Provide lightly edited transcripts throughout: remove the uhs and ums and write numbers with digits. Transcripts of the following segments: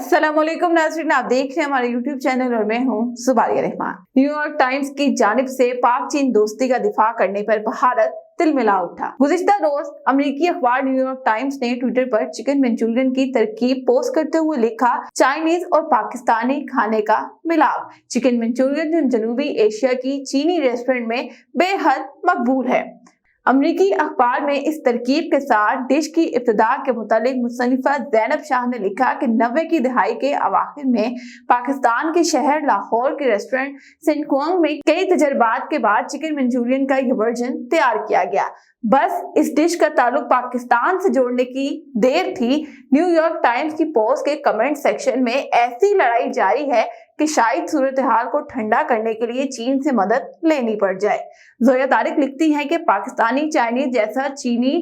अस्सलाम वालेकुम नाज़रीन, आप देख रहे हैं हमारे YouTube चैनल और मैं हूं जुबारिया रहमान। न्यूयॉर्क टाइम्स की जानिब से पाक चीन दोस्ती का दिफा करने पर भारत तिलमिला उठा। गुज़िश्ता रोज अमेरिकी अखबार न्यूयॉर्क टाइम्स ने ट्विटर पर चिकन मंचूरियन की तरकीब पोस्ट करते हुए लिखा, चाइनीज और पाकिस्तानी खाने का मिलाप। चिकन मंचूरियन जनूबी एशिया की चीनी रेस्टोरेंट में बेहद मकबूल है। अमरीकी अखबार में इस तरकीब के साथ डिश की इब्तिदा के मुतालिक मुसन्निफा ज़ैनब शाह ने लिखा कि 90 की दहाई के अवाखिर में पाकिस्तान के शहर लाहौर के रेस्टोरेंट सिनकुआंग में कई तजर्बात के बाद चिकन मंचूरियन का यह वर्जन तैयार किया गया। बस इस डिश का ताल्लुक पाकिस्तान से जोड़ने की देर थी। न्यूयॉर्क टाइम्स की पोस्ट के कमेंट सेक्शन में ऐसी लड़ाई जारी है कि शायद सूरत हाल को ठंडा करने के लिए चीन से मदद लेनी पड़ जाए। जोया तारिक लिखती हैं कि पाकिस्तानी चाइनीज जैसा चीनी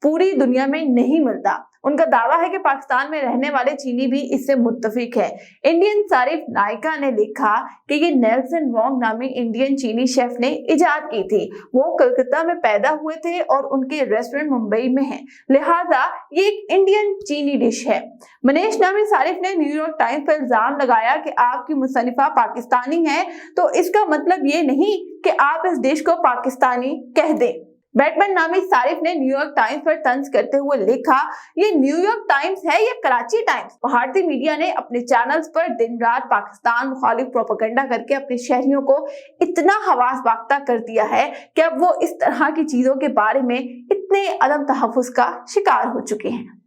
पूरी दुनिया में नहीं मिलता। उनका दावा है कि पाकिस्तान में रहने वाले चीनी भी इससे मुत्तफिक है। इंडियन सारिफ नायका ने लिखा कि ये नेल्सन वोंग नामी इंडियन चीनी शेफ ने इजाद की थी। वो कलकत्ता में पैदा हुए थे और उनके रेस्टोरेंट मुंबई में है, लिहाजा ये एक इंडियन चीनी डिश है। मनीष नामी सारिफ ने न्यूयॉर्क टाइम्स पर इल्जाम लगाया कि आपकी मुसन्निफा पाकिस्तानी है, तो इसका मतलब ये नहीं कि आप इस डिश को पाकिस्तानी कह दें। बैटमैन नामी सारिफ ने न्यूयॉर्क टाइम्स पर तंज करते हुए लिखा, ये न्यूयॉर्क टाइम्स है या कराची टाइम्स। भारतीय मीडिया ने अपने चैनल्स पर दिन रात पाकिस्तान मुखालिफ प्रोपेगेंडा करके अपने शहरियों को इतना हवास बाख्ता कर दिया है कि अब वो इस तरह की चीजों के बारे में इतने अदम तहफ्फुज़ का शिकार हो चुके हैं।